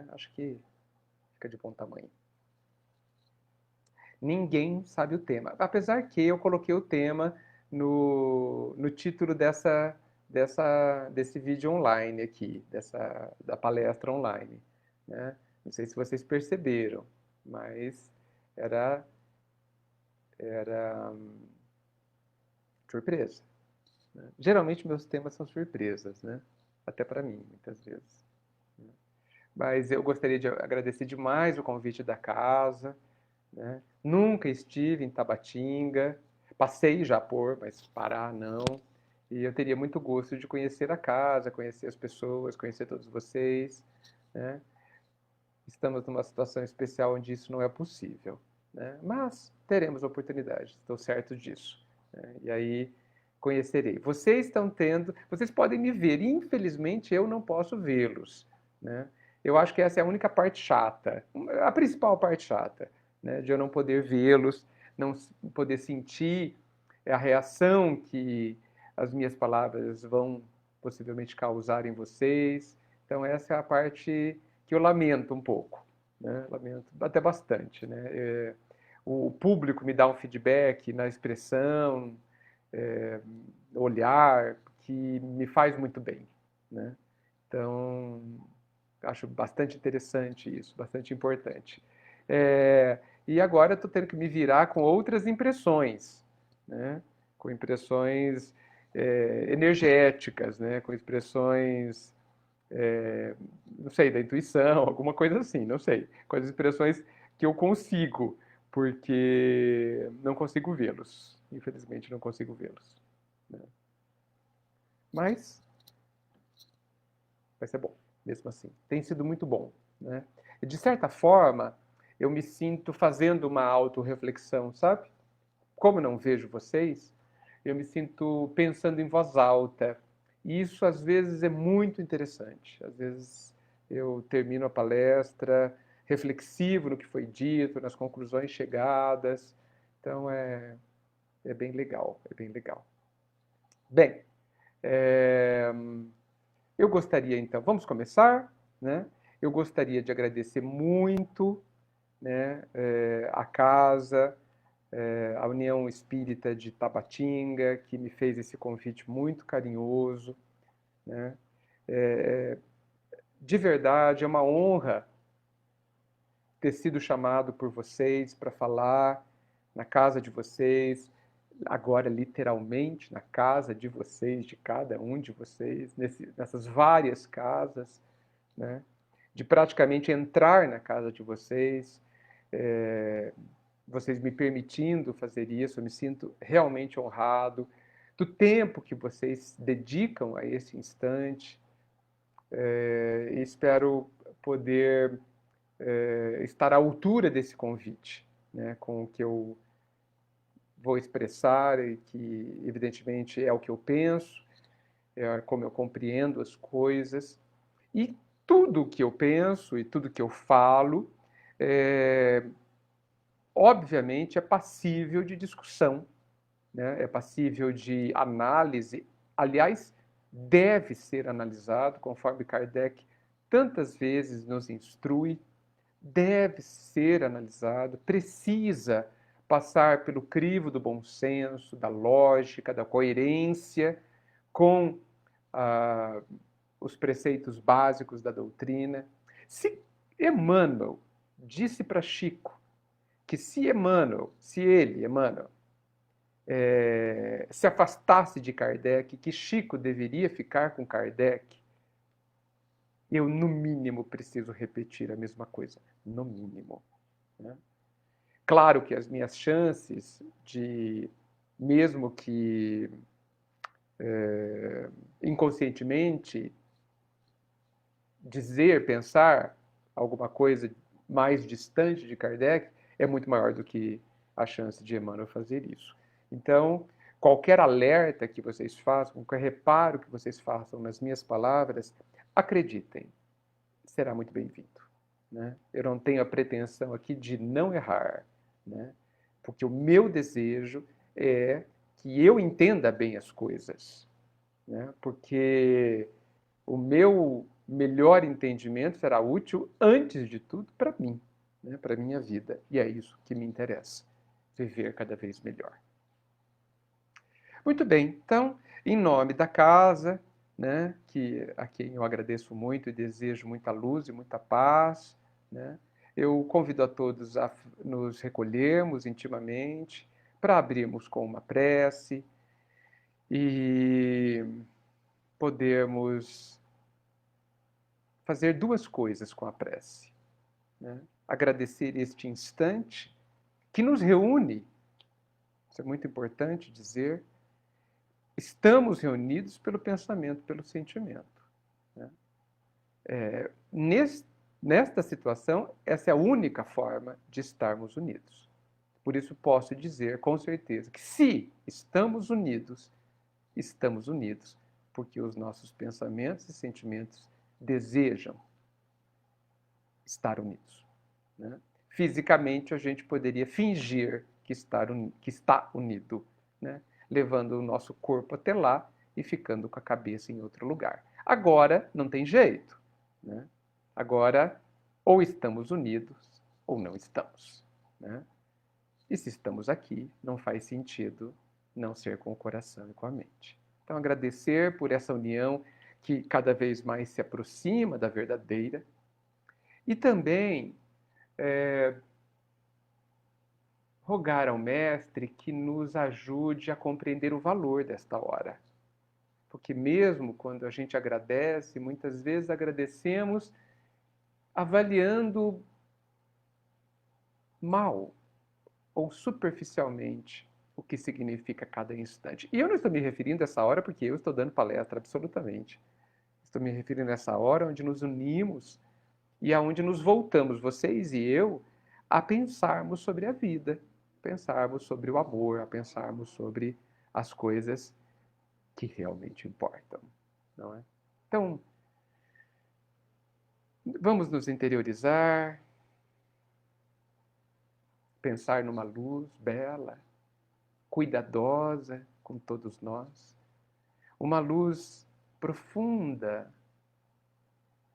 Acho que fica de bom tamanho. Ninguém sabe o tema. Apesar que eu coloquei o tema no título desse vídeo online aqui, da palestra online, né? Não sei se vocês perceberam, mas era surpresa, né? Geralmente meus temas são surpresas, né? Até para mim, muitas vezes. Mas eu gostaria de agradecer demais o convite da casa, né? Nunca estive em Tabatinga, passei já por, mas Pará não. E eu teria muito gosto de conhecer a casa, conhecer as pessoas, conhecer todos vocês, né? Estamos numa situação especial onde isso não é possível, né? Mas teremos oportunidade, estou certo disso, né? E aí conhecerei. Vocês podem me ver, infelizmente eu não posso vê-los, né? Eu acho que essa é a única parte chata, a principal parte chata, né? De eu não poder vê-los, não poder sentir a reação que as minhas palavras vão possivelmente causar em vocês. Então essa é a parte que eu lamento um pouco, né? Lamento até bastante, né? O público me dá um feedback na expressão, olhar, que me faz muito bem, né? Então, acho bastante interessante isso, bastante importante. E agora eu estou tendo que me virar com outras impressões, né? Com impressões energéticas, né? Com expressões não sei, da intuição, alguma coisa assim, não sei. Com as expressões que eu consigo, porque não consigo vê-los. Infelizmente, não consigo vê-los, né? Mas vai ser bom, mesmo assim. Tem sido muito bom, né? E, de certa forma, eu me sinto fazendo uma autorreflexão, sabe? Como eu não vejo vocês, eu me sinto pensando em voz alta. E isso, às vezes, é muito interessante. Às vezes, eu termino a palestra reflexivo no que foi dito, nas conclusões chegadas. Então, é bem legal, é bem legal. Bem, é, eu gostaria, então, vamos começar, né? Eu gostaria de agradecer muito, né, a casa, a União Espírita de Tabatinga, que me fez esse convite muito carinhoso, né? De verdade, é uma honra ter sido chamado por vocês para falar na casa de vocês, agora literalmente na casa de vocês, de cada um de vocês, nessas várias casas, né? De praticamente entrar na casa de vocês, vocês me permitindo fazer isso, eu me sinto realmente honrado do tempo que vocês dedicam a esse instante, e espero poder estar à altura desse convite, né, com o que eu vou expressar e que, evidentemente, é o que eu penso, é como eu compreendo as coisas. E tudo o que eu penso e tudo que eu falo, obviamente, é passível de discussão, né? É passível de análise. Aliás, deve ser analisado, conforme Kardec tantas vezes nos instrui, deve ser analisado, precisa passar pelo crivo do bom senso, da lógica, da coerência com os preceitos básicos da doutrina. Se Emmanuel disse para Chico que se Emmanuel, se afastasse de Kardec, que Chico deveria ficar com Kardec, eu, no mínimo, preciso repetir a mesma coisa. No mínimo, né? Claro que as minhas chances de, mesmo que inconscientemente, dizer, pensar alguma coisa mais distante de Kardec é muito maior do que a chance de Emmanuel fazer isso. Então, qualquer alerta que vocês façam, qualquer reparo que vocês façam nas minhas palavras, acreditem, será muito bem-vindo, né? Eu não tenho a pretensão aqui de não errar, né? Porque o meu desejo é que eu entenda bem as coisas, né? Porque o meu melhor entendimento será útil, antes de tudo, para mim, né? Para a minha vida. E é isso que me interessa, viver cada vez melhor. Muito bem, então, em nome da casa, né, a quem eu agradeço muito e desejo muita luz e muita paz, né, eu convido a todos a nos recolhermos intimamente para abrirmos com uma prece e podermos fazer duas coisas com a prece, né? Agradecer este instante que nos reúne, isso é muito importante dizer, estamos reunidos pelo pensamento, pelo sentimento, né? Nesta situação, essa é a única forma de estarmos unidos. Por isso posso dizer com certeza que se estamos unidos porque os nossos pensamentos e sentimentos desejam estar unidos, né? Fisicamente, a gente poderia fingir que está unido, né? Levando o nosso corpo até lá e ficando com a cabeça em outro lugar. Agora, não tem jeito, né? Agora, ou estamos unidos ou não estamos, né? E se estamos aqui, não faz sentido não ser com o coração e com a mente. Então, agradecer por essa união que cada vez mais se aproxima da verdadeira. E também rogar ao Mestre que nos ajude a compreender o valor desta hora. Porque mesmo quando a gente agradece, muitas vezes agradecemos avaliando mal ou superficialmente o que significa cada instante. E eu não estou me referindo a essa hora porque eu estou dando palestra, absolutamente. Estou me referindo a essa hora onde nos unimos e aonde nos voltamos, vocês e eu, a pensarmos sobre a vida, pensarmos sobre o amor, a pensarmos sobre as coisas que realmente importam, não é? Então, vamos nos interiorizar, pensar numa luz bela, cuidadosa com todos nós, uma luz profunda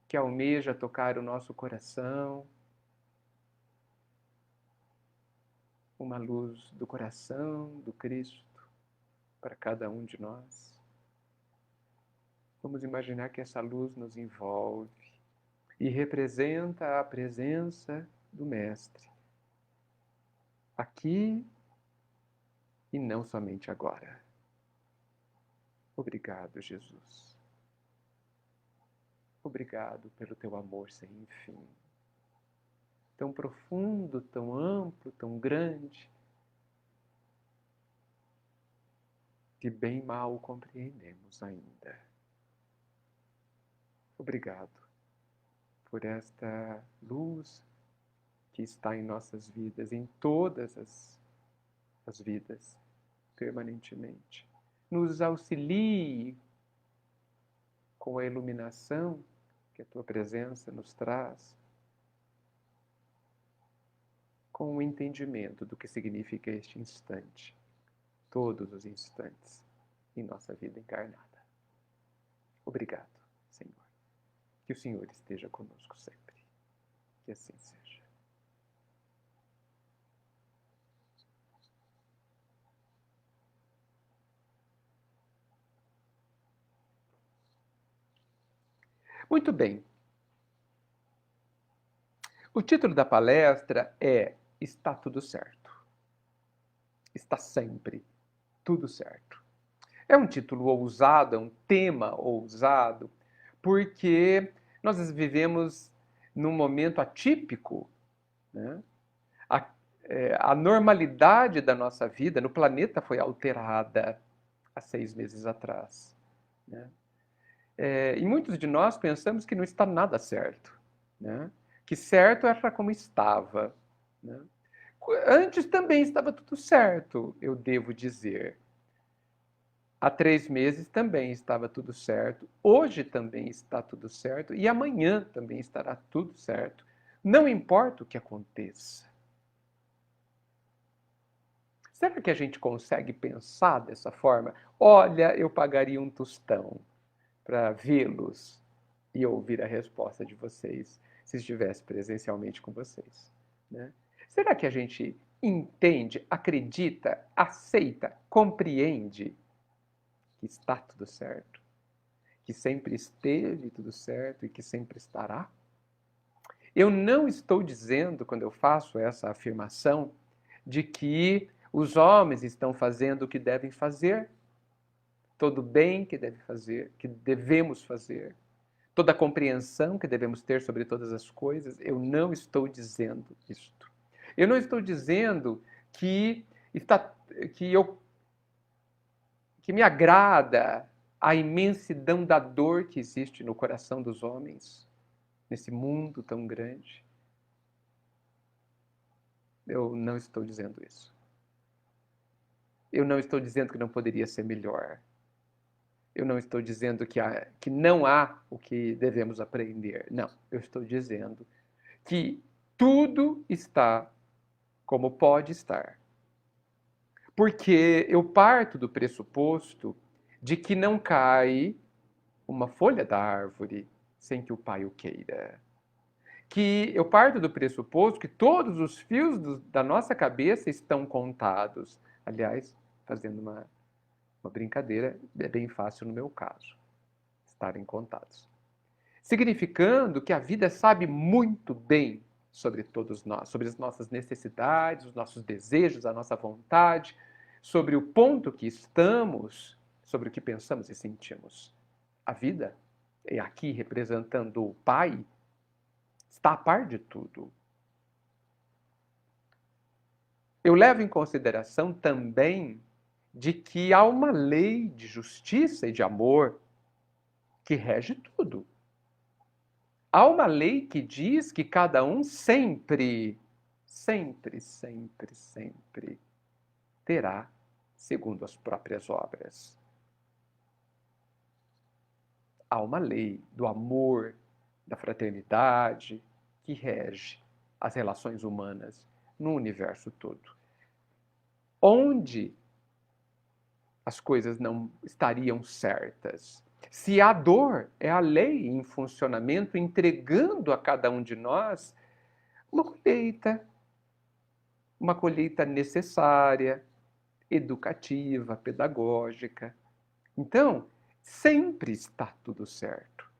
que almeja tocar o nosso coração, uma luz do coração do Cristo para cada um de nós. Vamos imaginar que essa luz nos envolve e representa a presença do Mestre, aqui e não somente agora. Obrigado, Jesus. Obrigado pelo teu amor sem fim, tão profundo, tão amplo, tão grande, que bem mal compreendemos ainda. Obrigado por esta luz que está em nossas vidas, em todas as vidas, permanentemente. Nos auxilie com a iluminação que a tua presença nos traz, com o entendimento do que significa este instante, todos os instantes em nossa vida encarnada. Obrigado, Senhor. Que o Senhor esteja conosco sempre. Que assim seja. Muito bem. O título da palestra é Está Tudo Certo. Está sempre tudo certo. É um título ousado, é um tema ousado, porque nós vivemos num momento atípico, né? A normalidade da nossa vida no planeta foi alterada há 6 meses atrás, né? E muitos de nós pensamos que não está nada certo, né? Que certo era como estava, né? Antes também estava tudo certo, eu devo dizer. Há 3 meses também estava tudo certo, hoje também está tudo certo e amanhã também estará tudo certo. Não importa o que aconteça. Será que a gente consegue pensar dessa forma? Olha, eu pagaria um tostão para vê-los e ouvir a resposta de vocês se estivesse presencialmente com vocês, né? Será que a gente entende, acredita, aceita, compreende que está tudo certo? Que sempre esteve tudo certo e que sempre estará? Eu não estou dizendo, quando eu faço essa afirmação, de que os homens estão fazendo o que devem fazer, todo o bem que deve fazer, que devemos fazer, toda a compreensão que devemos ter sobre todas as coisas. Eu não estou dizendo isto. Eu não estou dizendo que que me agrada a imensidão da dor que existe no coração dos homens, nesse mundo tão grande. Eu não estou dizendo isso. Eu não estou dizendo que não poderia ser melhor. Eu não estou dizendo que não há o que devemos aprender. Não, eu estou dizendo que tudo está como pode estar. Porque eu parto do pressuposto de que não cai uma folha da árvore sem que o pai o queira. Que eu parto do pressuposto que todos os fios da nossa cabeça estão contados. Aliás, fazendo uma brincadeira, é bem fácil no meu caso, estarem contados. Significando que a vida sabe muito bem sobre todos nós, sobre as nossas necessidades, os nossos desejos, a nossa vontade, sobre o ponto que estamos, sobre o que pensamos e sentimos. A vida, é aqui representando o Pai, está a par de tudo. Eu levo em consideração também de que há uma lei de justiça e de amor que rege tudo. Há uma lei que diz que cada um sempre terá segundo as próprias obras. Há uma lei do amor, da fraternidade, que rege as relações humanas no universo todo. Onde as coisas não estariam certas? Se a dor é a lei em funcionamento, entregando a cada um de nós uma colheita necessária, educativa, pedagógica. Então, sempre está tudo certo.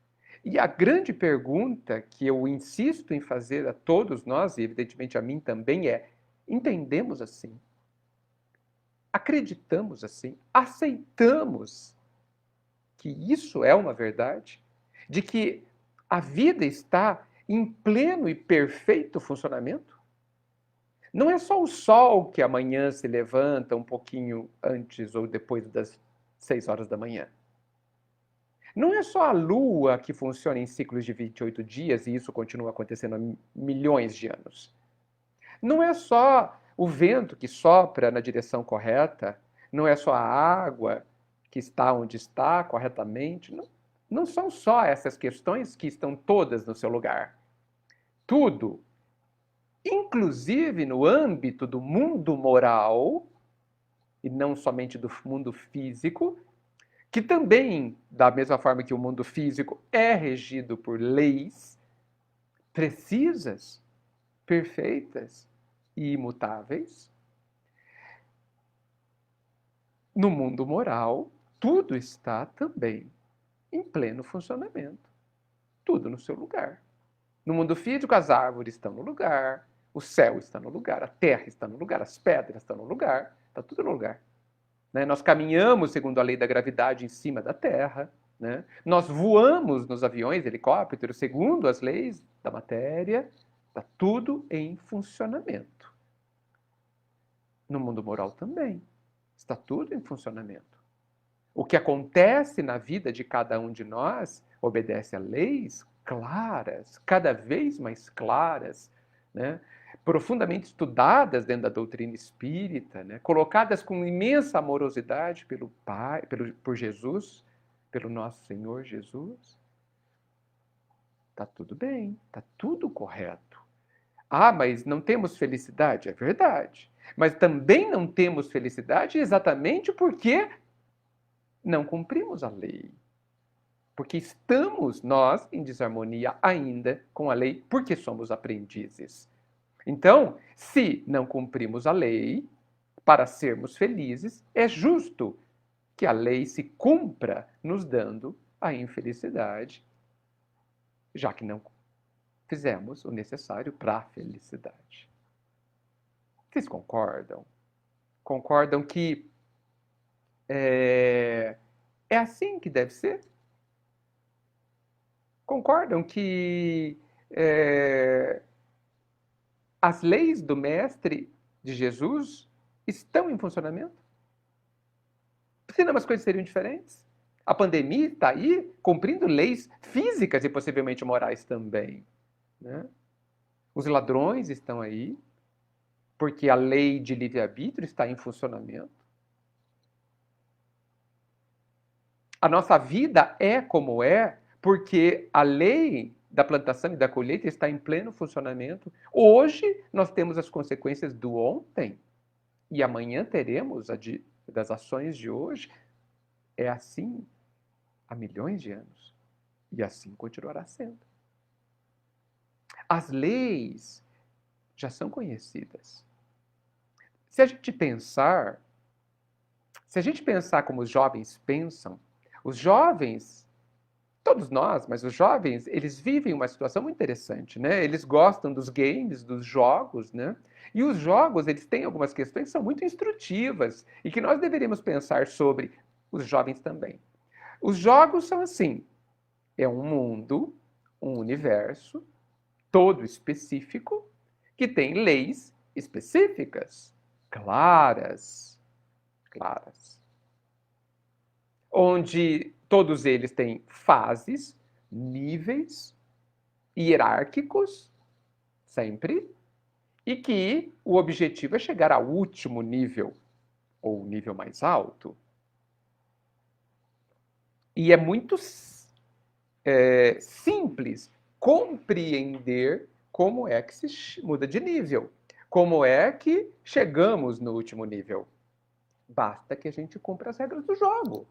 E a grande pergunta que eu insisto em fazer a todos nós, e evidentemente a mim também, é: entendemos assim? Acreditamos assim? Aceitamos que isso é uma verdade? De que a vida está em pleno e perfeito funcionamento? Não é só o sol que amanhã se levanta um pouquinho antes ou depois das 6 horas da manhã. Não é só a Lua que funciona em ciclos de 28 dias e isso continua acontecendo há milhões de anos. Não é só o vento que sopra na direção correta, não é só a água que está onde está corretamente. Não, não são só essas questões que estão todas no seu lugar. Tudo, inclusive no âmbito do mundo moral, e não somente do mundo físico, que também, da mesma forma que o mundo físico é regido por leis precisas, perfeitas e imutáveis, no mundo moral, tudo está também em pleno funcionamento. Tudo no seu lugar. No mundo físico, as árvores estão no lugar, o céu está no lugar, a terra está no lugar, as pedras estão no lugar, está tudo no lugar. Né? Nós caminhamos segundo a lei da gravidade em cima da Terra. Né? Nós voamos nos aviões, helicópteros, segundo as leis da matéria. Está tudo em funcionamento. No mundo moral também. Está tudo em funcionamento. O que acontece na vida de cada um de nós obedece a leis claras, cada vez mais claras, né? Profundamente estudadas dentro da doutrina espírita, né? Colocadas com imensa amorosidade pelo Pai, por Jesus, pelo nosso Senhor Jesus. Está tudo bem, está tudo correto. Ah, mas não temos felicidade? É verdade. Mas também não temos felicidade exatamente porque não cumprimos a lei. Porque estamos nós em desarmonia ainda com a lei, porque somos aprendizes. Então, se não cumprimos a lei para sermos felizes, é justo que a lei se cumpra nos dando a infelicidade, já que não fizemos o necessário para a felicidade. Vocês concordam? Concordam que é assim que deve ser? Concordam que as leis do Mestre de Jesus estão em funcionamento? Senão as coisas seriam diferentes. A pandemia está aí cumprindo leis físicas e possivelmente morais também. Né? Os ladrões estão aí, porque a lei de livre-arbítrio está em funcionamento. A nossa vida é como é, porque a lei da plantação e da colheita está em pleno funcionamento. Hoje nós temos as consequências do ontem e amanhã teremos das ações de hoje. É assim há milhões de anos e assim continuará sendo. As leis já são conhecidas. Se a gente pensar como os jovens pensam, os jovens, todos nós, mas os jovens, eles vivem uma situação muito interessante, né? Eles gostam dos games, dos jogos, né? E os jogos, eles têm algumas questões que são muito instrutivas e que nós deveríamos pensar sobre os jovens também. Os jogos são assim, é um mundo, um universo todo específico que tem leis específicas, claras, onde todos eles têm fases, níveis hierárquicos, sempre, e que o objetivo é chegar ao último nível, ou o nível mais alto. E é muito simples compreender como é que se muda de nível, como é que chegamos no último nível. Basta que a gente cumpra as regras do jogo.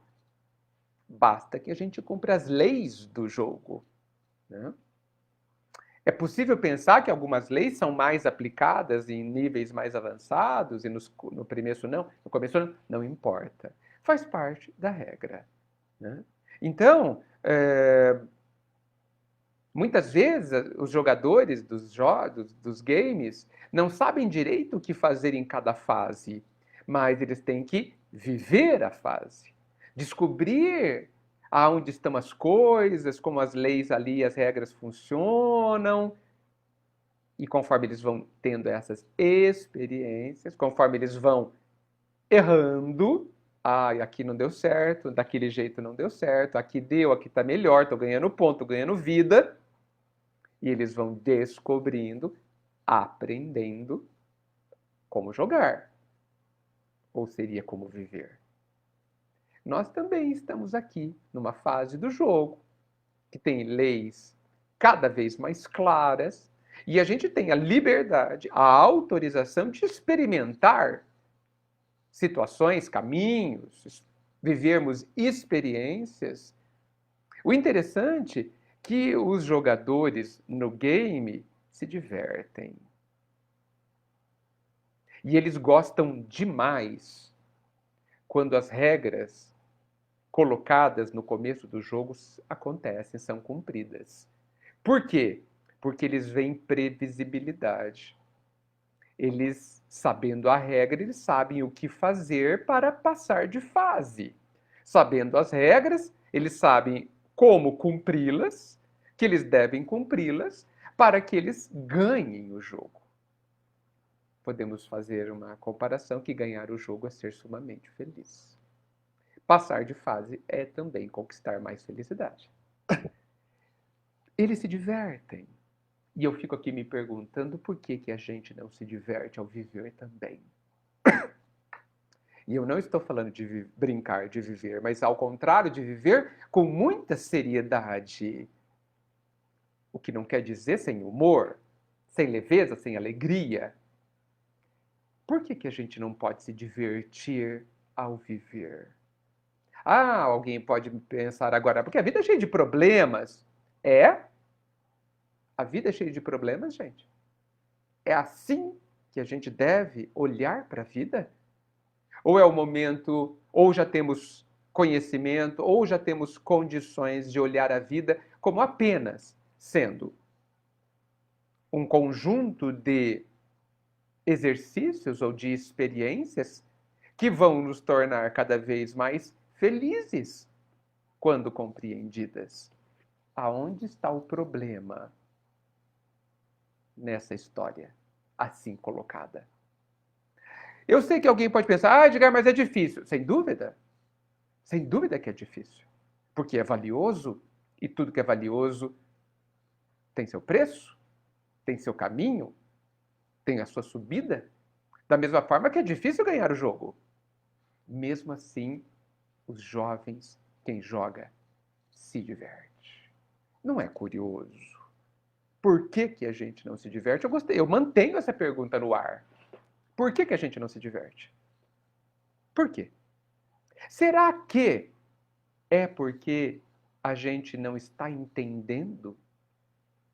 Basta que a gente cumpra as leis do jogo. Né? É possível pensar que algumas leis são mais aplicadas em níveis mais avançados e no começo não? No começo não importa. Faz parte da regra. Né? Então, muitas vezes os jogadores dos games não sabem direito o que fazer em cada fase, mas eles têm que viver a fase, descobrir aonde estão as coisas, como as leis ali, as regras funcionam. E conforme eles vão tendo essas experiências, conforme eles vão errando, aqui não deu certo, daquele jeito não deu certo, aqui deu, aqui tá melhor, tô ganhando ponto, tô ganhando vida. E eles vão descobrindo, aprendendo como jogar. Ou seria como viver. Nós também estamos aqui numa fase do jogo que tem leis cada vez mais claras e a gente tem a liberdade, a autorização de experimentar situações, caminhos, vivermos experiências. O interessante é que os jogadores no game se divertem. E eles gostam demais quando as regras colocadas no começo do jogo acontecem, são cumpridas. Por quê? Porque eles veem previsibilidade. Eles, sabendo a regra, eles sabem o que fazer para passar de fase. Sabendo as regras, eles sabem como cumpri-las, que eles devem cumpri-las, para que eles ganhem o jogo. Podemos fazer uma comparação que ganhar o jogo é ser sumamente feliz. Passar de fase é também conquistar mais felicidade. Eles se divertem. E eu fico aqui me perguntando por que a gente não se diverte ao viver também. E eu não estou falando de brincar de viver, mas ao contrário de viver com muita seriedade. O que não quer dizer sem humor, sem leveza, sem alegria. Por que a gente não pode se divertir ao viver? Ah, alguém pode pensar agora, porque a vida é cheia de problemas. É? A vida é cheia de problemas, gente. É assim que a gente deve olhar para a vida? Ou é o momento, ou já temos conhecimento, ou já temos condições de olhar a vida como apenas sendo um conjunto de exercícios ou de experiências que vão nos tornar cada vez mais felizes quando compreendidas. Aonde está o problema nessa história assim colocada? Eu sei que alguém pode pensar, ah, Edgar, mas é difícil. Sem dúvida que é difícil. Porque é valioso e tudo que é valioso tem seu preço, tem seu caminho, tem a sua subida. Da mesma forma que é difícil ganhar o jogo. Mesmo assim, os jovens, quem joga, se diverte. Não é curioso? Por que, que a gente não se diverte? Eu gostei, eu mantenho essa pergunta no ar. Por que, que a gente não se diverte? Por quê? Será que é porque a gente não está entendendo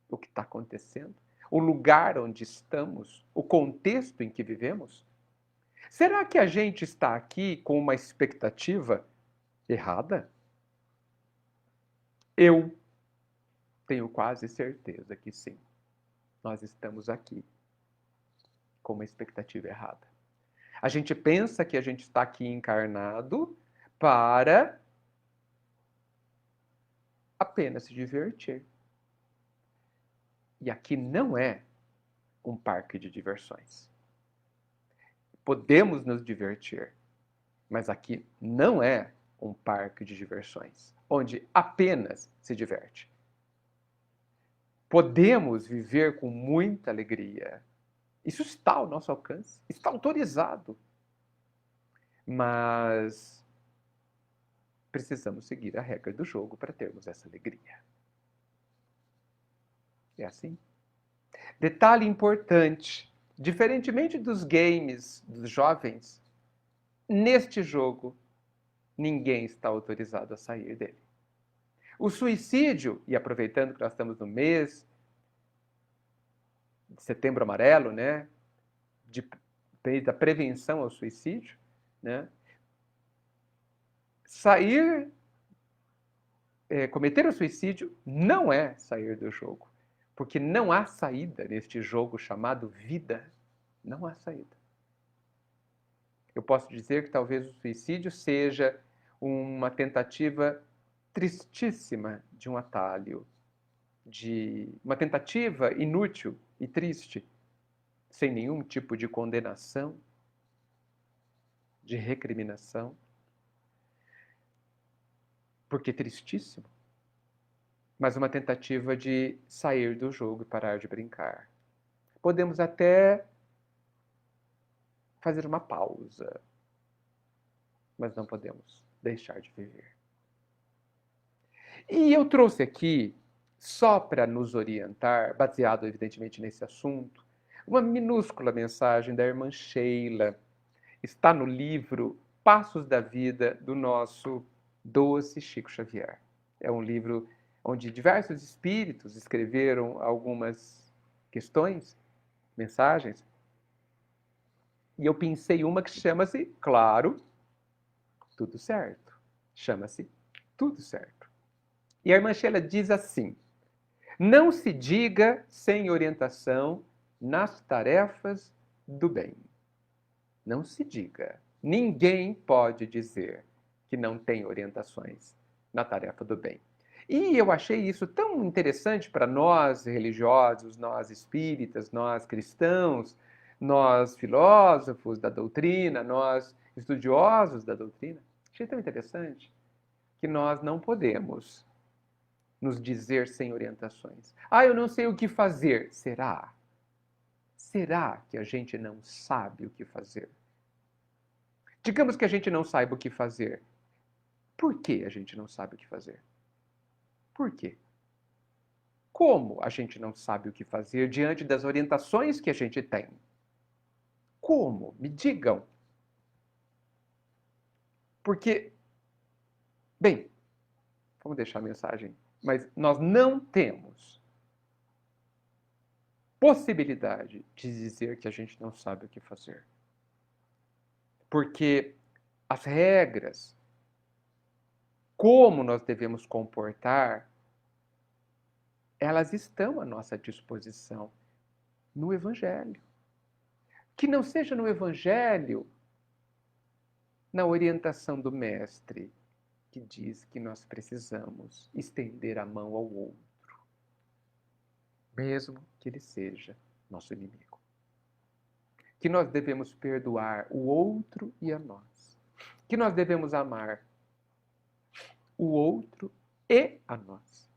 o que está acontecendo? O lugar onde estamos? O contexto em que vivemos? Será que a gente está aqui com uma expectativa errada? Eu tenho quase certeza que sim. Nós estamos aqui com uma expectativa errada. A gente pensa que a gente está aqui encarnado para apenas se divertir. E aqui não é um parque de diversões. Podemos nos divertir, mas aqui não é um parque de diversões, onde apenas se diverte. Podemos viver com muita alegria. Isso está ao nosso alcance, está autorizado. Mas precisamos seguir a regra do jogo para termos essa alegria. É assim? Detalhe importante: diferentemente dos games dos jovens, neste jogo ninguém está autorizado a sair dele. O suicídio, e aproveitando que nós estamos no mês de Setembro Amarelo, né, da prevenção ao suicídio, né, cometer o suicídio não é sair do jogo, porque não há saída neste jogo chamado vida. Não há saída. Eu posso dizer que talvez o suicídio seja uma tentativa tristíssima de um atalho, de uma tentativa inútil e triste, sem nenhum tipo de condenação, de recriminação, porque tristíssimo, mas uma tentativa de sair do jogo e parar de brincar. Podemos até fazer uma pausa, mas não podemos deixar de viver. E eu trouxe aqui, só para nos orientar, baseado evidentemente nesse assunto, uma minúscula mensagem da irmã Sheila. Está no livro Passos da Vida, do nosso doce Chico Xavier. É um livro onde diversos espíritos escreveram algumas questões, mensagens, e eu pensei uma que chama-se, claro, Tudo Certo. Chama-se Tudo Certo. E a irmã Sheila diz assim: não se diga sem orientação nas tarefas do bem. Não se diga. Ninguém pode dizer que não tem orientações na tarefa do bem. E eu achei isso tão interessante para nós religiosos, nós espíritas, nós cristãos, nós filósofos da doutrina, nós estudiosos da doutrina. Achei tão interessante que nós não podemos nos dizer sem orientações. Ah, eu não sei o que fazer. Será? Será que a gente não sabe o que fazer? Digamos que a gente não saiba o que fazer. Por que a gente não sabe o que fazer? Por quê? Como a gente não sabe o que fazer diante das orientações que a gente tem? Como? Me digam. Porque Bem, vamos deixar a mensagem. Mas nós não temos possibilidade de dizer que a gente não sabe o que fazer. Porque as regras, como nós devemos comportar, elas estão à nossa disposição no Evangelho. Que não seja no Evangelho, na orientação do Mestre, que diz que nós precisamos estender a mão ao outro, mesmo que ele seja nosso inimigo. Que nós devemos perdoar o outro e a nós. Que nós devemos amar o outro e a nós.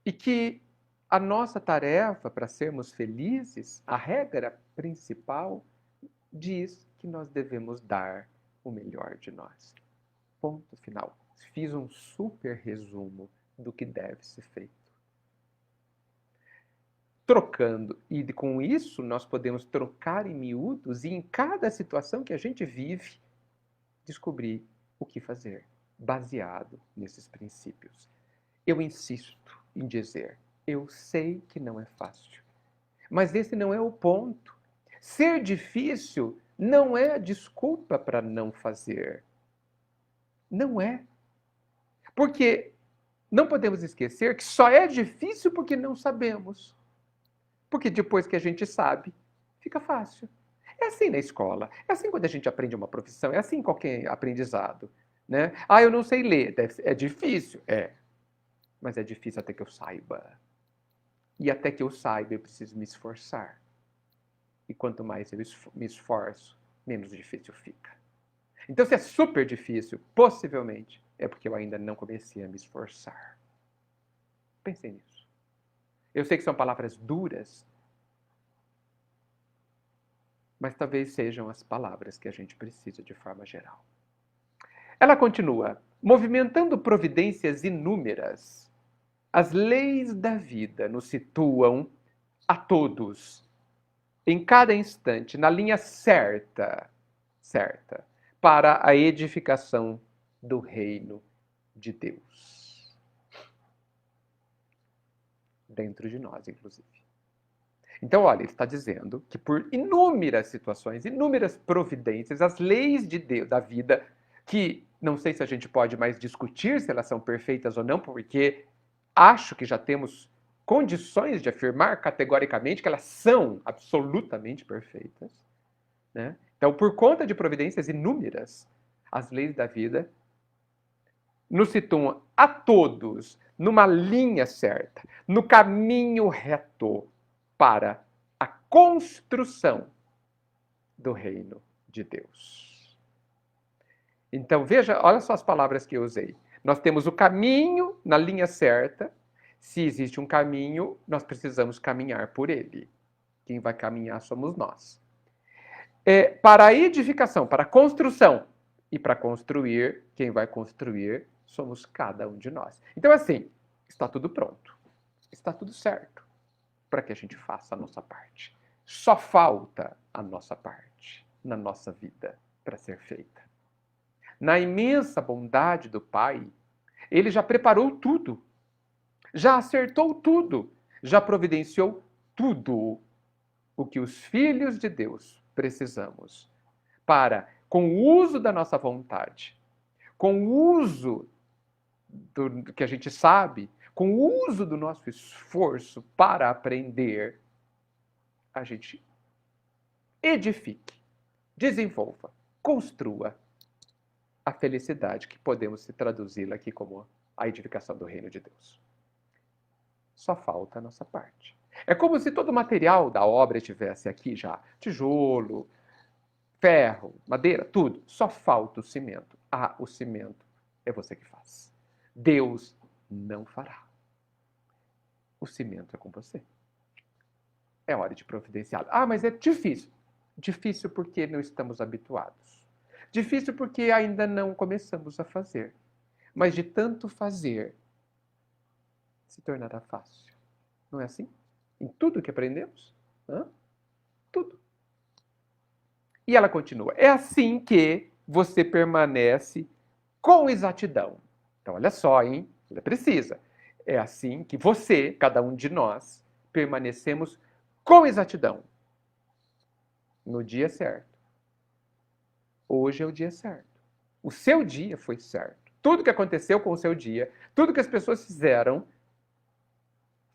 E que a nossa tarefa para sermos felizes, a regra principal, diz que nós devemos dar o melhor de nós. Ponto final. Fiz um super resumo do que deve ser feito. Trocando, e com isso nós podemos trocar em miúdos e em cada situação que a gente vive, descobrir o que fazer, baseado nesses princípios. Eu insisto em dizer, eu sei que não é fácil, mas esse não é o ponto. Ser difícil não é a desculpa para não fazer. Não é. Porque não podemos esquecer que só é difícil porque não sabemos. Porque depois que a gente sabe, fica fácil. É assim na escola, é assim quando a gente aprende uma profissão, é assim em qualquer aprendizado. Né? Ah, eu não sei ler, é difícil? É. Mas é difícil até que eu saiba. E até que eu saiba, eu preciso me esforçar. E quanto mais eu me esforço, menos difícil fica. Então, se é super difícil, possivelmente é porque eu ainda não comecei a me esforçar. Pensem nisso. Eu sei que são palavras duras, mas talvez sejam as palavras que a gente precisa de forma geral. Ela continua: movimentando providências inúmeras, as leis da vida nos situam a todos, em cada instante, na linha certa, para a edificação do reino de Deus. Dentro de nós, inclusive. Então, olha, ele está dizendo que por inúmeras situações, inúmeras providências, as leis de Deus, da vida, que não sei se a gente pode mais discutir se elas são perfeitas ou não, porque acho que já temos condições de afirmar categoricamente que elas são absolutamente perfeitas. Né? Então, por conta de providências inúmeras, as leis da vida nos situam a todos numa linha certa, no caminho reto para a construção do reino de Deus. Então, veja, olha só as palavras que eu usei. Nós temos o caminho na linha certa. Se existe um caminho, nós precisamos caminhar por ele. Quem vai caminhar somos nós. Para a edificação, para a construção. E para construir, quem vai construir somos cada um de nós. Então, assim, está tudo pronto. Está tudo certo para que a gente faça a nossa parte. Só falta a nossa parte na nossa vida para ser feita. Na imensa bondade do Pai, Ele já preparou tudo, já acertou tudo, já providenciou tudo o que os filhos de Deus precisamos para, com o uso da nossa vontade, com o uso do que a gente sabe, com o uso do nosso esforço para aprender, a gente edifique, desenvolva, construa a felicidade que podemos traduzi-la aqui como a edificação do reino de Deus. Só falta a nossa parte. É como se todo o material da obra estivesse aqui já. Tijolo, ferro, madeira, tudo. Só falta o cimento. Ah, o cimento é você que faz. Deus não fará. O cimento é com você. É hora de providenciá-lo. Ah, mas é difícil. Difícil porque não estamos habituados. Difícil porque ainda não começamos a fazer. Mas de tanto fazer, se tornará fácil. Não é assim? Em tudo que aprendemos? Tudo. E ela continua. É assim que você permanece com exatidão. Então, olha só, hein? Você precisa. É assim que você, cada um de nós, permanecemos com exatidão no dia certo. Hoje é o dia certo. O seu dia foi certo. Tudo que aconteceu com o seu dia, tudo que as pessoas fizeram,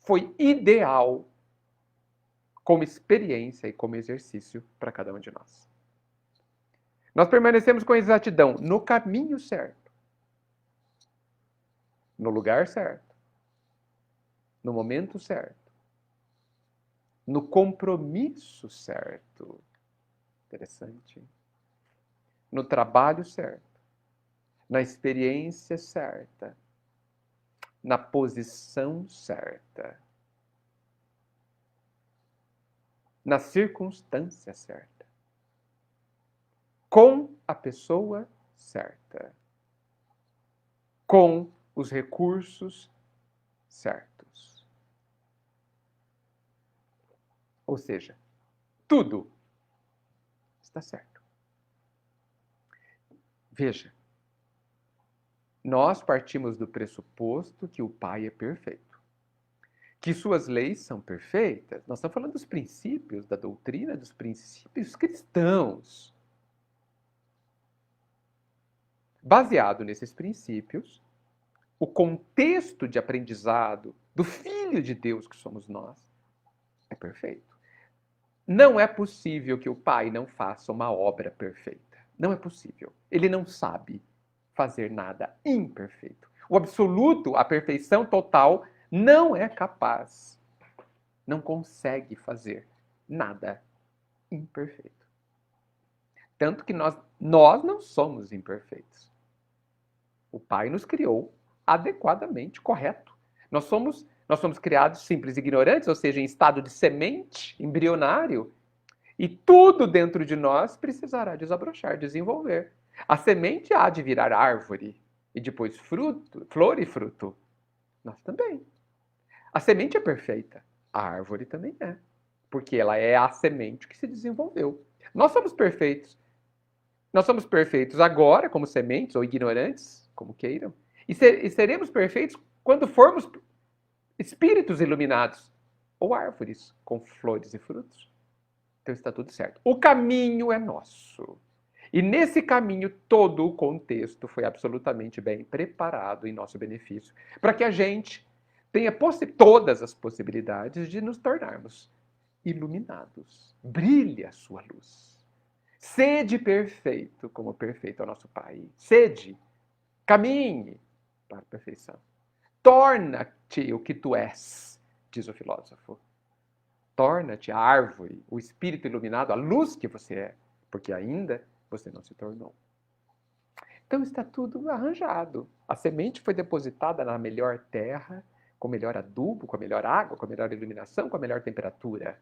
foi ideal como experiência e como exercício para cada um de nós. Nós permanecemos com exatidão no caminho certo, no lugar certo, no momento certo, no compromisso certo. Interessante. No trabalho certo, na experiência certa, na posição certa, na circunstância certa, com a pessoa certa, com os recursos certos. Ou seja, tudo está certo. Veja, nós partimos do pressuposto que o Pai é perfeito, que suas leis são perfeitas. Nós estamos falando dos princípios da doutrina, dos princípios cristãos. Baseado nesses princípios, o contexto de aprendizado do Filho de Deus que somos nós é perfeito. Não é possível que o Pai não faça uma obra perfeita. Não é possível. Ele não sabe fazer nada imperfeito. O absoluto, a perfeição total, não é capaz, não consegue fazer nada imperfeito. Tanto que nós não somos imperfeitos. O Pai nos criou adequadamente, correto. Nós somos criados simples e ignorantes, ou seja, em estado de semente, embrionário, e tudo dentro de nós precisará desabrochar, desenvolver. A semente há de virar árvore, e depois fruto, flor e fruto. Nós também. A semente é perfeita, a árvore também é, porque ela é a semente que se desenvolveu. Nós somos perfeitos. Nós somos perfeitos agora, como sementes, ou ignorantes, como queiram, e seremos perfeitos quando formos espíritos iluminados, ou árvores com flores e frutos. Então está tudo certo. O caminho é nosso. E nesse caminho, todo o contexto foi absolutamente bem preparado em nosso benefício, para que a gente tenha todas as possibilidades de nos tornarmos iluminados. Brilhe a sua luz. Sede perfeito, como perfeito é o nosso Pai. Sede, caminhe para a perfeição. Torna-te o que tu és, diz o filósofo. Torna-te a árvore, o espírito iluminado, a luz que você é, porque ainda você não se tornou. Então está tudo arranjado. A semente foi depositada na melhor terra, com o melhor adubo, com a melhor água, com a melhor iluminação, com a melhor temperatura.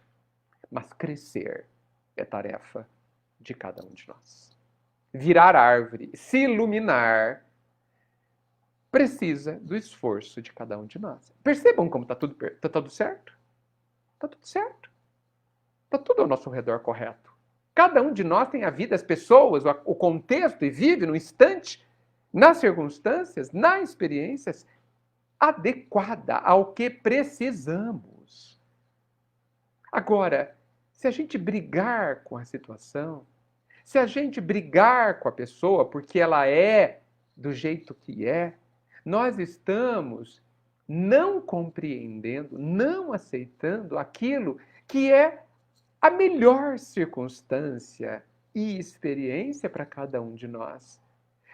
Mas crescer é tarefa de cada um de nós. Virar árvore, se iluminar, precisa do esforço de cada um de nós. Percebam como está tudo certo? Está tudo certo. Está tudo ao nosso redor correto. Cada um de nós tem a vida, as pessoas, o contexto e vive no instante, nas circunstâncias, nas experiências, adequada ao que precisamos. Agora, se a gente brigar com a situação, se a gente brigar com a pessoa porque ela é do jeito que é, nós estamos não compreendendo, não aceitando aquilo que é a melhor circunstância e experiência para cada um de nós.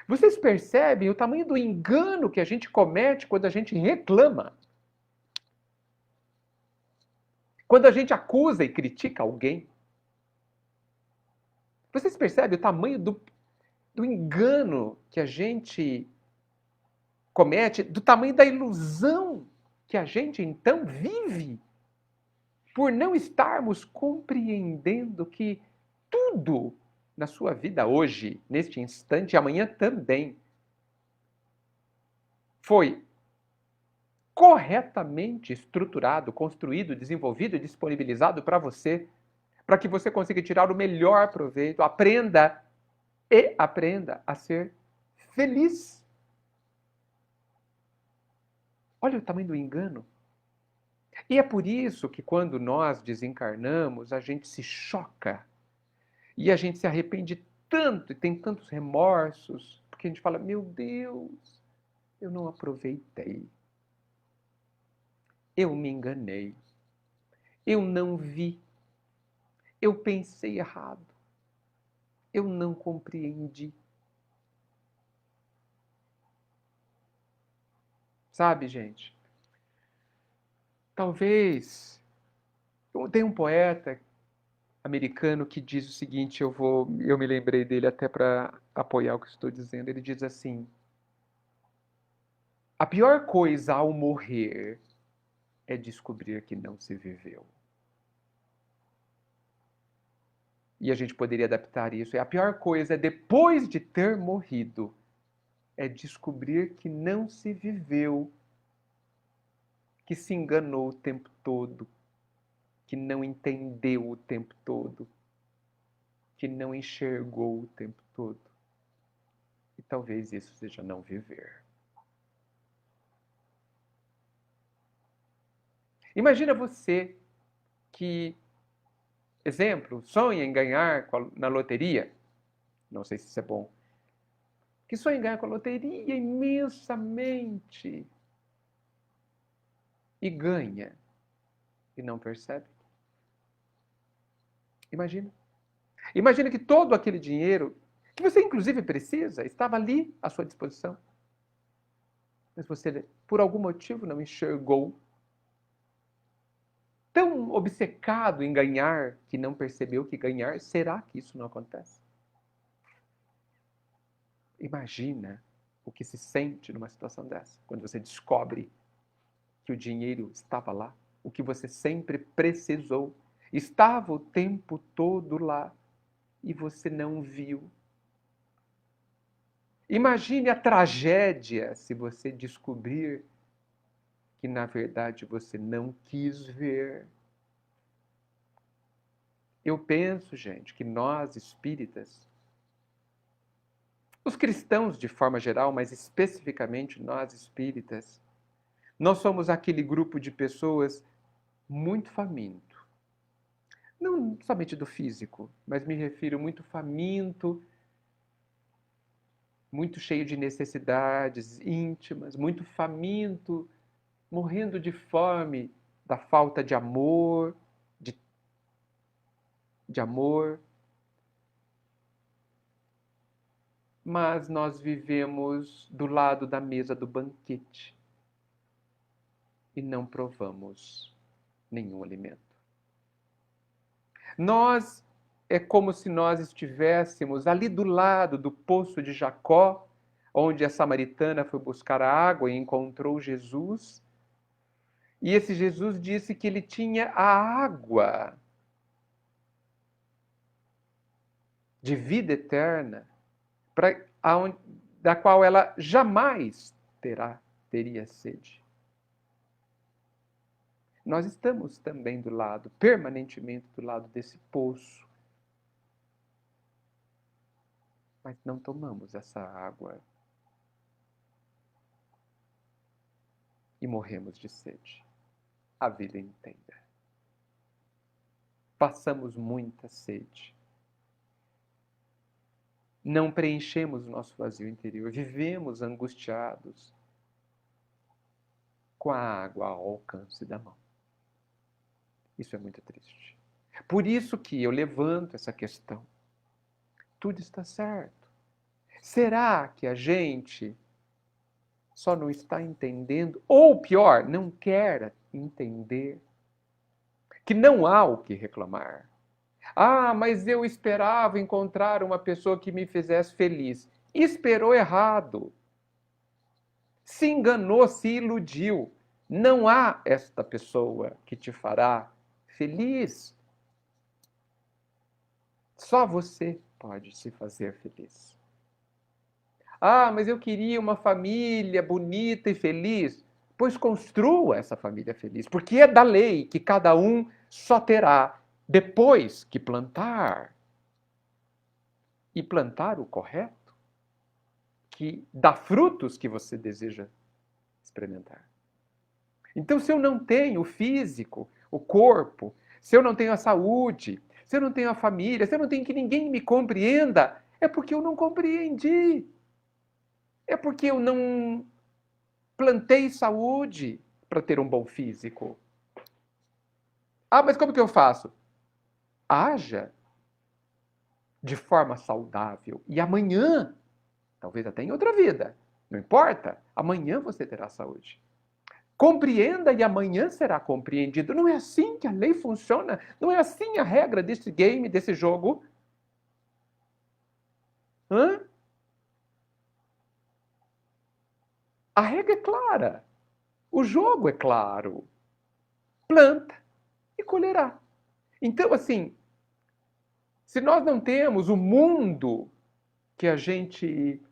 Vocês percebem o tamanho do engano que a gente comete quando a gente reclama? Quando a gente acusa e critica alguém? Vocês percebem o tamanho do engano que a gente comete, do tamanho da ilusão que a gente então vive? Por não estarmos compreendendo que tudo na sua vida hoje, neste instante e amanhã também, foi corretamente estruturado, construído, desenvolvido e disponibilizado para você, para que você consiga tirar o melhor proveito, aprenda e aprenda a ser feliz. Olha o tamanho do engano. E é por isso que quando nós desencarnamos, a gente se choca e a gente se arrepende tanto e tem tantos remorsos, porque a gente fala, meu Deus, eu não aproveitei, eu me enganei, eu não vi, eu pensei errado, eu não compreendi. Sabe, gente? Talvez. Tem um poeta americano que diz o seguinte, eu me lembrei dele até para apoiar o que estou dizendo. Ele diz assim: a pior coisa ao morrer é descobrir que não se viveu. E a gente poderia adaptar isso. A pior coisa é depois de ter morrido é descobrir que não se viveu, que se enganou o tempo todo, que não entendeu o tempo todo, que não enxergou o tempo todo. E talvez isso seja não viver. Imagina você que, exemplo, sonha em ganhar na loteria. Não sei se isso é bom. Que sonha em ganhar com a loteria imensamente. E ganha. E não percebe. Imagina. Imagina que todo aquele dinheiro, que você inclusive precisa, estava ali à sua disposição. Mas você, por algum motivo, não enxergou. Tão obcecado em ganhar que não percebeu que ganhar, será que isso não acontece? Imagina o que se sente numa situação dessa, quando você descobre que o dinheiro estava lá, o que você sempre precisou, estava o tempo todo lá e você não viu. Imagine a tragédia se você descobrir que na verdade você não quis ver. Eu penso, gente, que nós espíritas, os cristãos de forma geral, mas especificamente nós espíritas, nós somos aquele grupo de pessoas muito faminto. Não somente do físico, mas me refiro muito faminto, muito cheio de necessidades íntimas, muito faminto, morrendo de fome da falta de amor, de amor. Mas nós vivemos do lado da mesa do banquete e não provamos nenhum alimento. Nós é como se nós estivéssemos ali do lado do poço de Jacó, onde a samaritana foi buscar a água e encontrou Jesus. E esse Jesus disse que ele tinha a água de vida eterna, da qual ela jamais teria sede. Nós estamos também do lado, permanentemente do lado desse poço. Mas não tomamos essa água. E morremos de sede. A vida inteira. Passamos muita sede. Não preenchemos o nosso vazio interior. Vivemos angustiados com a água ao alcance da mão. Isso é muito triste. Por isso que eu levanto essa questão. Tudo está certo. Será que a gente só não está entendendo, ou pior, não quer entender, que não há o que reclamar? Ah, mas eu esperava encontrar uma pessoa que me fizesse feliz. Esperou errado. Se enganou, se iludiu. Não há esta pessoa que te fará feliz. Só você pode se fazer feliz. Ah, mas eu queria uma família bonita e feliz. Pois construa essa família feliz, porque é da lei que cada um só terá depois que plantar. e plantar o correto, que dá frutos que você deseja experimentar. Então, se eu não tenho o físico, o corpo, se eu não tenho a saúde, se eu não tenho a família, se eu não tenho que ninguém me compreenda, é porque eu não compreendi. É porque eu não plantei saúde para ter um bom físico. Ah, mas como que eu faço? Haja de forma saudável. E amanhã, talvez até em outra vida, não importa, amanhã você terá saúde. Compreenda e amanhã será compreendido. Não é assim que a lei funciona. Não é assim a regra desse game, desse jogo. Hã? A regra é clara. O jogo é claro. Planta e colherá. Então, assim, se nós não temos o mundo que a gente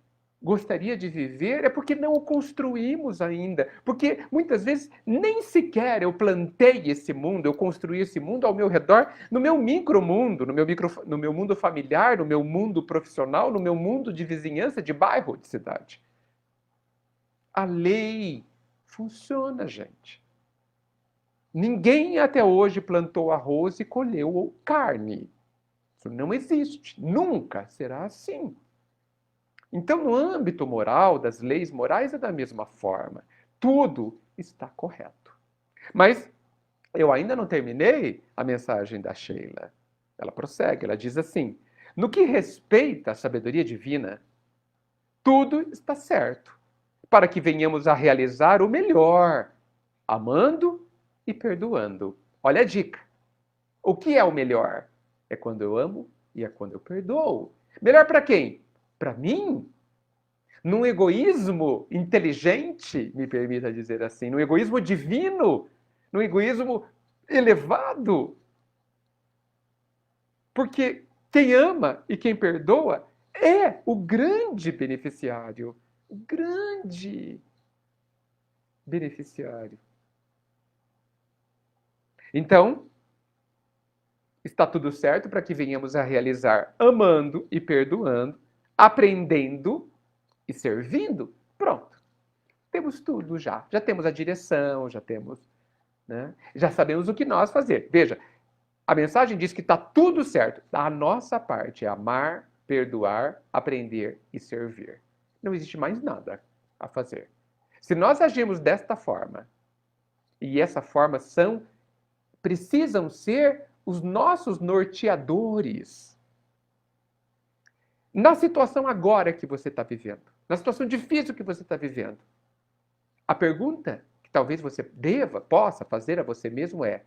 gostaria de viver, é porque não o construímos ainda. Porque muitas vezes nem sequer eu plantei esse mundo, eu construí esse mundo ao meu redor, no meu micromundo, no meu mundo familiar, no meu mundo profissional, no meu mundo de vizinhança, de bairro, de cidade. A lei funciona, gente. Ninguém até hoje plantou arroz e colheu carne. Isso não existe. Nunca será assim. Então, no âmbito moral, das leis morais, é da mesma forma. Tudo está correto. Mas eu ainda não terminei a mensagem da Sheila. Ela prossegue, ela diz assim: no que respeita à sabedoria divina, tudo está certo, para que venhamos a realizar o melhor, amando e perdoando. Olha a dica. O que é o melhor? É quando eu amo e é quando eu perdoo. Melhor para quem? Para mim? Num egoísmo inteligente, me permita dizer assim, num egoísmo divino, num egoísmo elevado. Porque quem ama e quem perdoa é o grande beneficiário. O grande beneficiário. Então, está tudo certo para que venhamos a realizar amando e perdoando, aprendendo e servindo. Pronto. Temos tudo já. Já temos a direção, já temos, né? Já sabemos o que nós fazer. Veja, a mensagem diz que está tudo certo. A nossa parte é amar, perdoar, aprender e servir. Não existe mais nada a fazer. Se nós agimos desta forma, e essa forma precisam ser os nossos norteadores. Na situação agora que você está vivendo, na situação difícil que você está vivendo, a pergunta que talvez você possa fazer a você mesmo é: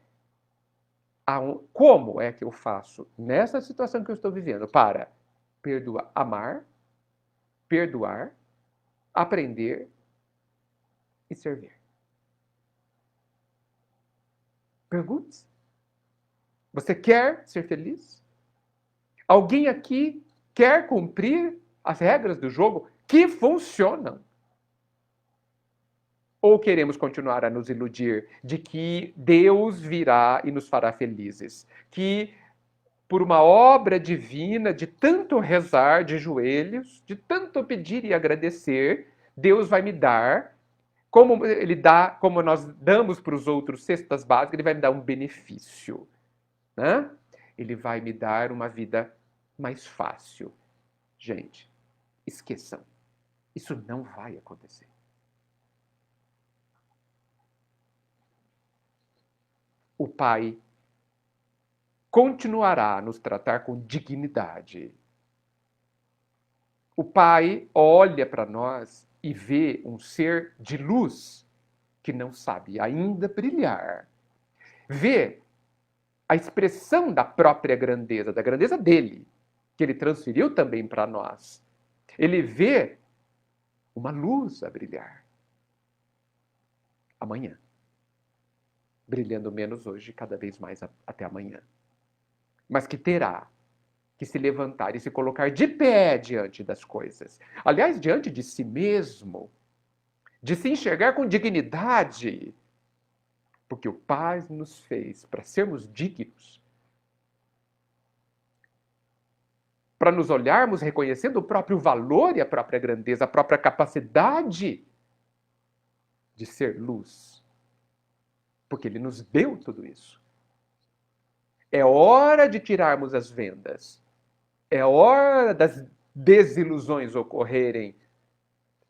como é que eu faço nessa situação que eu estou vivendo para perdoar, amar, perdoar, aprender e servir? Pergunte-se. Você quer ser feliz? Alguém aqui quer cumprir as regras do jogo que funcionam? Ou queremos continuar a nos iludir de que Deus virá e nos fará felizes? Que por uma obra divina, de tanto rezar de joelhos, de tanto pedir e agradecer, Deus vai me dar, como ele dá, como nós damos para os outros cestas básicas, ele vai me dar um benefício, né? Ele vai me dar uma vida mais fácil. Gente, esqueçam. Isso não vai acontecer. O Pai continuará a nos tratar com dignidade. O Pai olha para nós e vê um ser de luz que não sabe ainda brilhar. Vê a expressão da própria grandeza, da grandeza dele, que ele transferiu também para nós. Ele vê uma luz a brilhar. Amanhã. Brilhando menos hoje, cada vez mais até amanhã. Mas que terá que se levantar e se colocar de pé diante das coisas. Aliás, diante de si mesmo. De se enxergar com dignidade. Porque o Pai nos fez para sermos dignos. para nos olharmos reconhecendo o próprio valor e a própria grandeza, a própria capacidade de ser luz. Porque ele nos deu tudo isso. É hora de tirarmos as vendas. É hora das desilusões ocorrerem.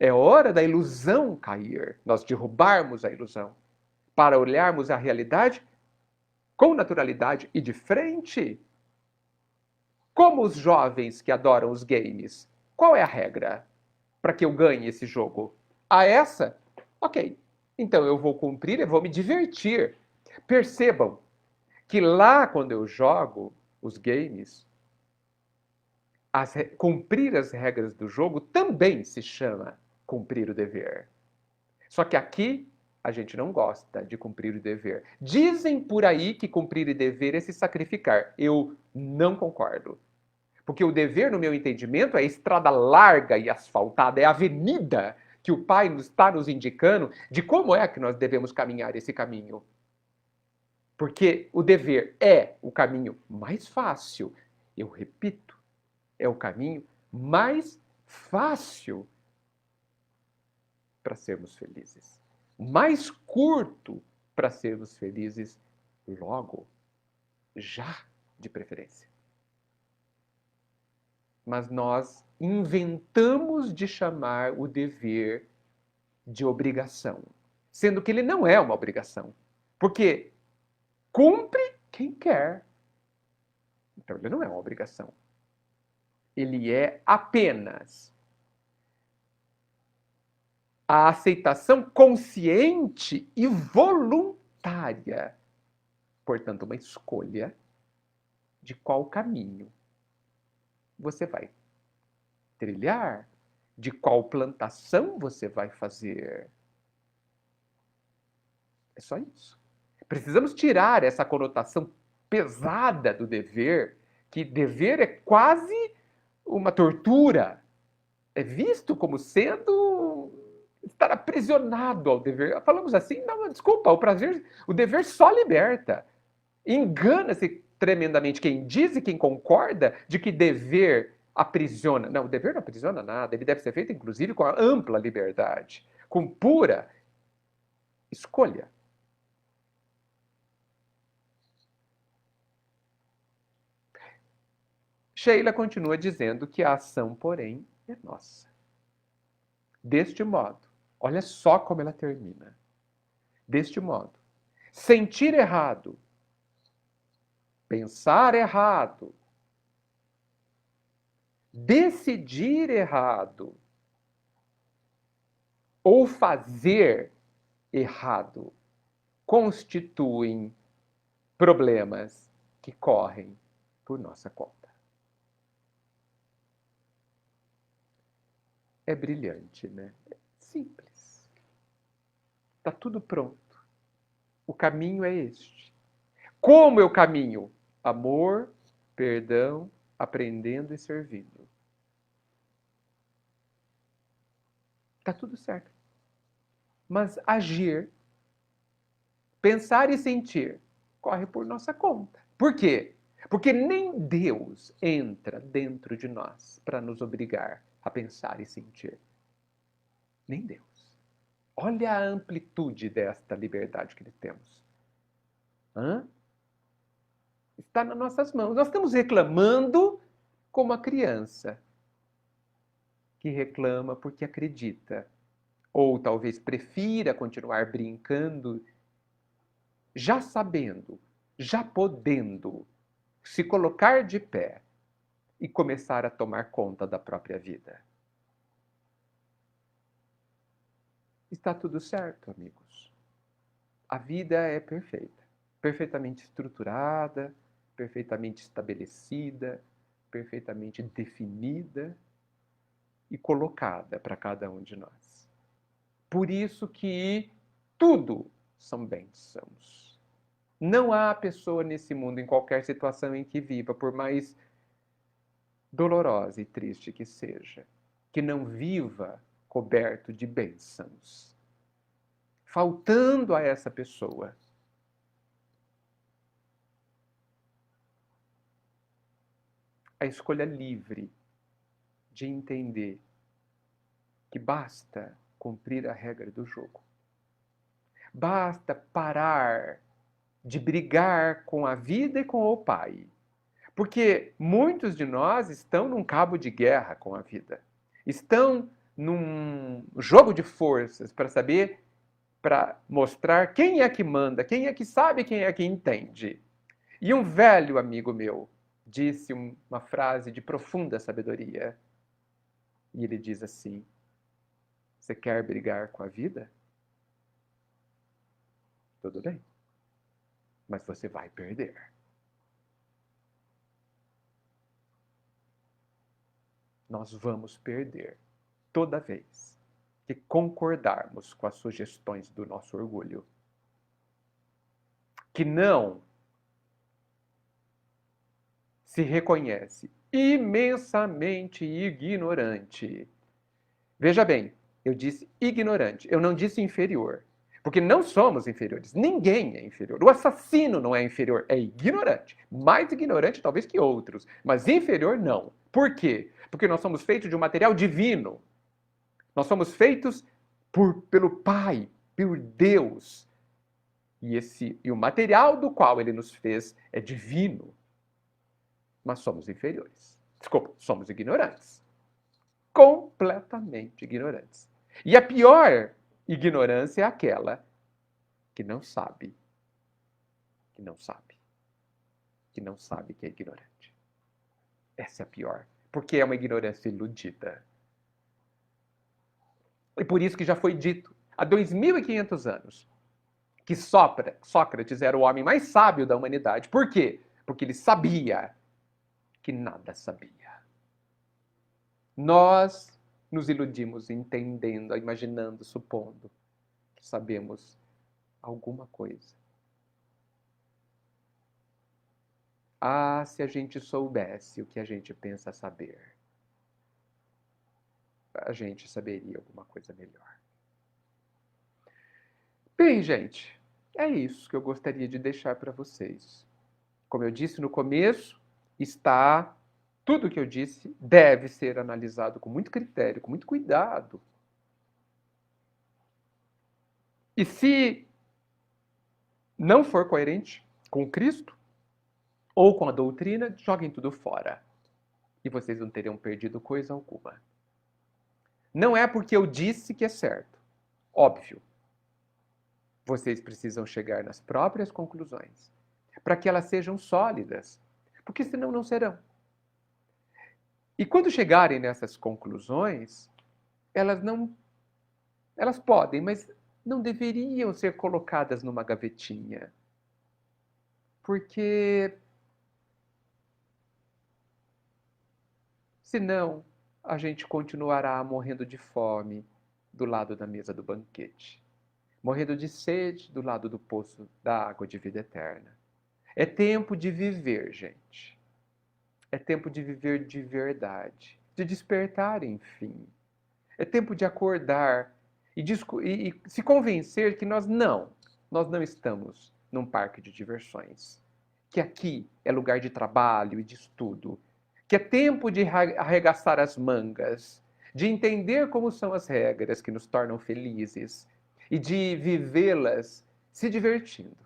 É hora da ilusão cair. Nós derrubarmos a ilusão para olharmos a realidade com naturalidade e de frente. Como os jovens que adoram os games. Qual é a regra para que eu ganhe esse jogo? Essa? Ok. Então eu vou cumprir e vou me divertir. Percebam que lá quando eu jogo os games, cumprir as regras do jogo também se chama cumprir o dever. Só que aqui a gente não gosta de cumprir o dever. Dizem por aí que cumprir o dever é se sacrificar. Eu não concordo. Porque o dever, no meu entendimento, é a estrada larga e asfaltada, é a avenida que o Pai está nos indicando de como é que nós devemos caminhar esse caminho. Porque o dever é o caminho mais fácil. Eu repito, é o caminho mais fácil para sermos felizes. Mais curto para sermos felizes logo, já de preferência. Mas nós inventamos de chamar o dever de obrigação, sendo que ele não é uma obrigação. Porque cumpre quem quer. Então ele não é uma obrigação. Ele é apenas a aceitação consciente e voluntária, portanto, uma escolha de qual caminho você vai trilhar, de qual plantação você vai fazer. É só isso. Precisamos tirar essa conotação pesada do dever, que dever é quase uma tortura. É visto como sendo estar aprisionado ao dever. Falamos assim, não, desculpa, o dever só liberta. Engana-se tremendamente quem diz e quem concorda de que dever aprisiona. Não, o dever não aprisiona nada. Ele deve ser feito, inclusive, com a ampla liberdade, com pura escolha. Sheila continua dizendo que a ação, porém, é nossa. Deste modo, olha só como ela termina. Deste modo, sentir errado, pensar errado, decidir errado ou fazer errado constituem problemas que correm por nossa conta. É brilhante, né? É simples. Está tudo pronto. O caminho é este. Como eu caminho? Amor, perdão, aprendendo e servindo. Está tudo certo. Mas agir, pensar e sentir, corre por nossa conta. Por quê? Porque nem Deus entra dentro de nós para nos obrigar a pensar e sentir. Nem Deus. Olha a amplitude desta liberdade que temos. Está nas nossas mãos. Nós estamos reclamando como a criança que reclama porque acredita. Ou talvez prefira continuar brincando, já sabendo, já podendo se colocar de pé e começar a tomar conta da própria vida. Está tudo certo, amigos. A vida é perfeita, perfeitamente estruturada, perfeitamente estabelecida, perfeitamente definida e colocada para cada um de nós. Por isso que tudo são bênçãos. Não há pessoa nesse mundo, em qualquer situação em que viva, por mais dolorosa e triste que seja, que não viva coberto de bênçãos. Faltando a essa pessoa a a escolha livre de entender que basta cumprir a regra do jogo. Basta parar de brigar com a vida e com o Pai. Porque muitos de nós estão num cabo de guerra com a vida. Estão num jogo de forças para mostrar quem é que manda, quem é que sabe, quem é que entende. E um velho amigo meu disse uma frase de profunda sabedoria. E ele diz assim: você quer brigar com a vida? Tudo bem, mas você vai perder. Nós vamos perder toda vez que concordarmos com as sugestões do nosso orgulho. Que não se reconhece imensamente ignorante. Veja bem, eu disse ignorante, eu não disse inferior. Porque não somos inferiores, ninguém é inferior. O assassino não é inferior, é ignorante. Mais ignorante talvez que outros, mas inferior não. Por quê? Porque nós somos feitos de um material divino. Nós somos feitos pelo Pai, por Deus. E o material do qual ele nos fez é divino. Mas somos inferiores. Desculpa, somos ignorantes. Completamente ignorantes. E a pior ignorância é aquela que não sabe. Que não sabe. Que não sabe que é ignorante. Essa é a pior. Porque é uma ignorância iludida. E por isso que já foi dito há 2.500 anos que Sócrates era o homem mais sábio da humanidade. Por quê? Porque ele sabia que nada sabia. Nós nos iludimos entendendo, imaginando, supondo que sabemos alguma coisa. Ah, se a gente soubesse o que a gente pensa saber, a gente saberia alguma coisa melhor. Bem, gente, é isso que eu gostaria de deixar para vocês. Como eu disse no começo, tudo que eu disse deve ser analisado com muito critério, com muito cuidado. E se não for coerente com Cristo ou com a doutrina, joguem tudo fora. E vocês não terão perdido coisa alguma. Não é porque eu disse que é certo. Óbvio. Vocês precisam chegar nas próprias conclusões, para que elas sejam sólidas, porque senão não serão. E quando chegarem nessas conclusões, elas podem, mas não deveriam ser colocadas numa gavetinha. Porque senão a gente continuará morrendo de fome do lado da mesa do banquete, morrendo de sede do lado do poço da água de vida eterna. É tempo de viver, gente. É tempo de viver de verdade, de despertar, enfim. É tempo de acordar e se convencer que nós não estamos num parque de diversões. Que aqui é lugar de trabalho e de estudo. Que é tempo de arregaçar as mangas, de entender como são as regras que nos tornam felizes e de vivê-las se divertindo.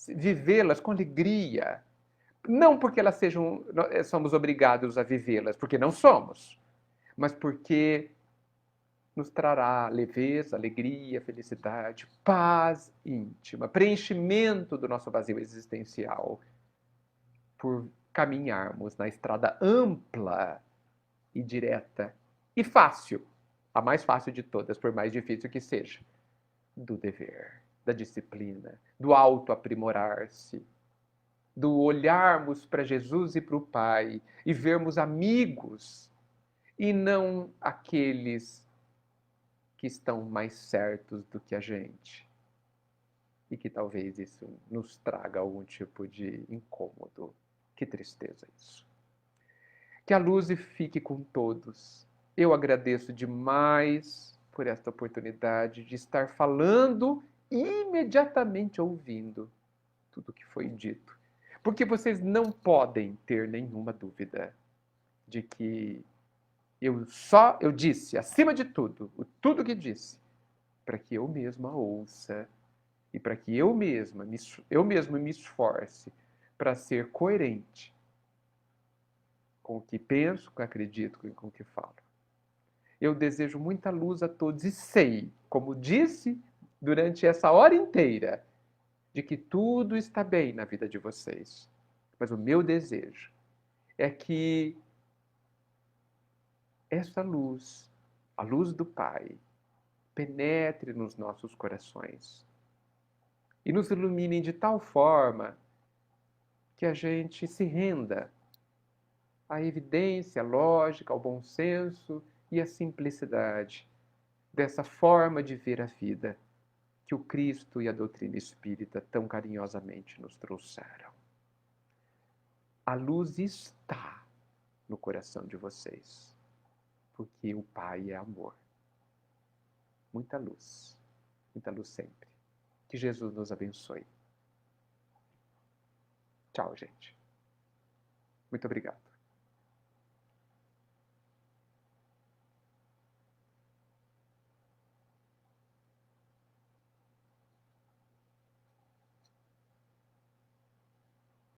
Vivê-las com alegria. Não porque somos obrigados a vivê-las, porque não somos, mas porque nos trará leveza, alegria, felicidade, paz íntima, preenchimento do nosso vazio existencial, por caminharmos na estrada ampla e direta e fácil, a mais fácil de todas, por mais difícil que seja, do dever, da disciplina, do autoaprimorar-se, do olharmos para Jesus e para o Pai e vermos amigos e não aqueles que estão mais certos do que a gente. E que talvez isso nos traga algum tipo de incômodo. Que tristeza isso. Que a luz fique com todos. Eu agradeço demais por esta oportunidade de estar falando e imediatamente ouvindo tudo que foi dito. Porque vocês não podem ter nenhuma dúvida de que eu disse, acima de tudo, tudo que disse, para que eu mesma ouça e para que eu mesmo me esforce para ser coerente com o que penso, com o que acredito e com o que falo. Eu desejo muita luz a todos e sei, como disse durante essa hora inteira, de que tudo está bem na vida de vocês. Mas o meu desejo é que essa luz, a luz do Pai, penetre nos nossos corações e nos ilumine de tal forma que a gente se renda à evidência, à lógica, ao bom senso e à simplicidade dessa forma de ver a vida que o Cristo e a doutrina espírita tão carinhosamente nos trouxeram. A luz está no coração de vocês, porque o Pai é amor. Muita luz sempre. Que Jesus nos abençoe. Tchau, gente. Muito obrigado.